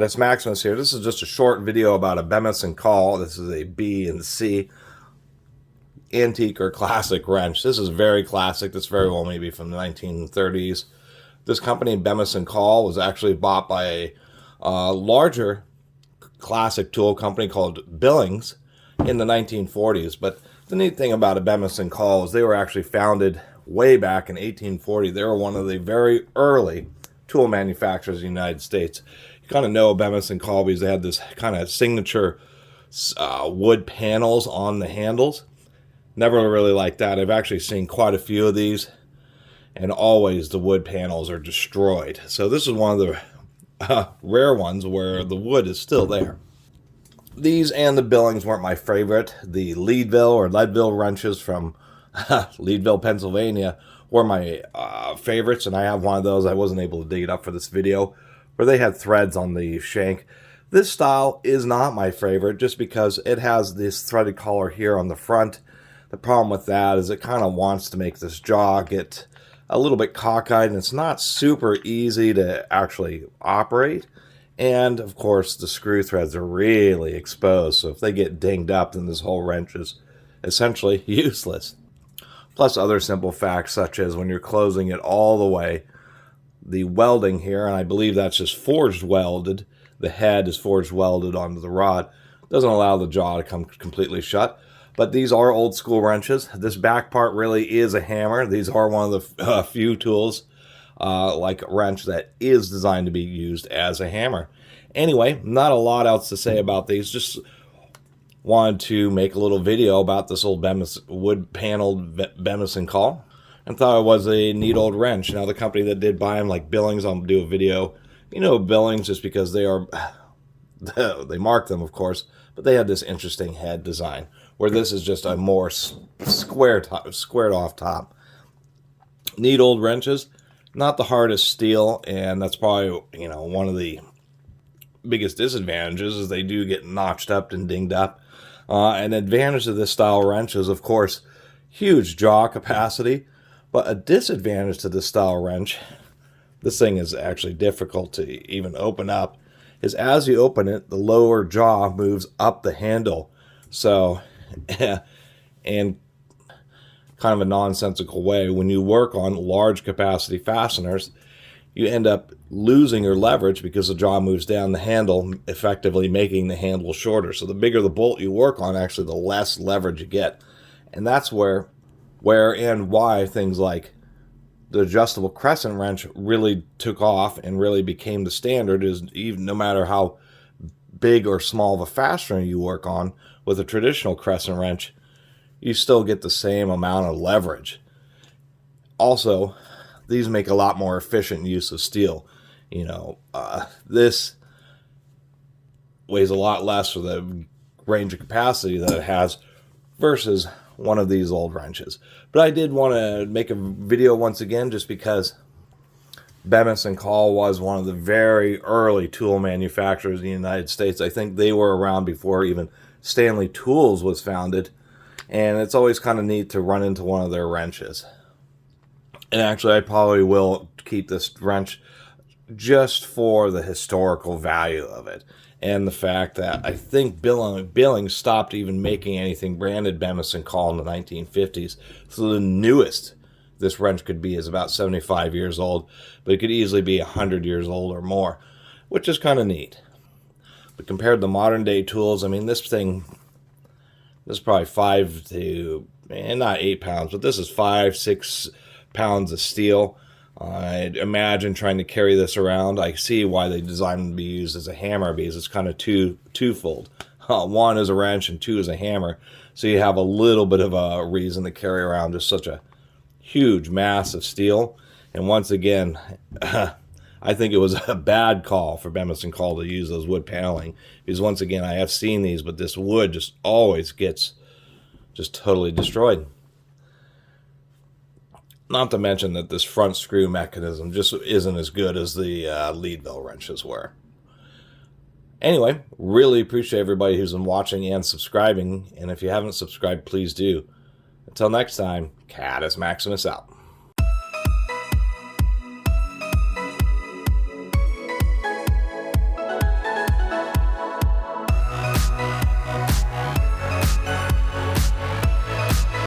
Catus, Maximus here. This is just a short video about a Bemis and Call. This is a B and C antique or classic wrench. This is very classic. This very well may be from the 1930s. This company, Bemis and Call, was actually bought by a larger classic tool company called Billings in the 1940s. But the neat thing about a Bemis and Call is they were actually founded way back in 1840. They were one of the very early tool manufacturers in the United States. You kind of know Bemis and Call because they had this kind of signature wood panels on the handles. Never really liked that. I've actually seen quite a few of these, and always the wood panels are destroyed. So this is one of the rare ones where the wood is still there. These and the Billings weren't my favorite. The Leadville wrenches from Leadville, Pennsylvania were my favorites, and I have one of those. I wasn't able to dig it up for this video, where they had threads on the shank. This style is not my favorite just because it has this threaded collar here on the front. The problem with that is it kind of wants to make this jaw get a little bit cockeyed, and it's not super easy to actually operate. And of course the screw threads are really exposed, so if they get dinged up, then this whole wrench is essentially useless. Plus other simple facts, such as when you're closing it all the way, the welding here, and I believe that's just forged welded, the head is forged welded onto the rod, doesn't allow the jaw to come completely shut. But these are old school wrenches. This back part really is a hammer. These are one of the few tools like a wrench that is designed to be used as a hammer. Anyway, not a lot else to say about these. Just wanted to make a little video about this old Bemis, wood-paneled Bemis and Call, and thought it was a neat old wrench. Now, the company that did buy them, like Billings, I'll do a video. You know Billings just because they are, they mark them, of course, but they had this interesting head design, where this is just a more squared off top. Neat old wrenches, not the hardest steel, and that's probably, you know, one of the biggest disadvantages is they do get notched up and dinged up. An advantage of this style wrench is, of course, huge jaw capacity, but a disadvantage to this style wrench, this thing is actually difficult to even open up, is as you open it, the lower jaw moves up the handle. So, and kind of a nonsensical way, when you work on large capacity fasteners, you end up losing your leverage because the jaw moves down the handle, effectively making the handle shorter. So the bigger the bolt you work on, actually, the less leverage you get. And that's where and why things like the adjustable crescent wrench really took off and really became the standard, is even no matter how big or small of a fastener you work on, with a traditional crescent wrench, you still get the same amount of leverage. Also, these make a lot more efficient use of steel. You know, this weighs a lot less for the range of capacity that it has versus one of these old wrenches. But I did want to make a video once again just because Bemis and Call was one of the very early tool manufacturers in the United States. I think they were around before even Stanley Tools was founded, and it's always kind of neat to run into one of their wrenches. And actually, I probably will keep this wrench just for the historical value of it, and the fact that I think Billings stopped even making anything branded Bemis and Call in the 1950s. So the newest this wrench could be is about 75 years old, but it could easily be 100 years old or more, which is kind of neat. But compared to modern day tools, I mean, this is probably 5 to, not 8 pounds, but this is 5-6 pounds of steel. I'd imagine trying to carry this around. I see why they designed it to be used as a hammer, because it's kind of twofold. One is a wrench and two is a hammer. So you have a little bit of a reason to carry around just such a huge mass of steel. And once again, I think it was a bad call for Bemis and Call to use those wood paneling, because once again, I have seen these, but this wood just always gets just totally destroyed. Not to mention that this front screw mechanism just isn't as good as the Leadville wrenches were. Anyway, really appreciate everybody who's been watching and subscribing, and if you haven't subscribed, please do. Until next time, Catus Maximus out.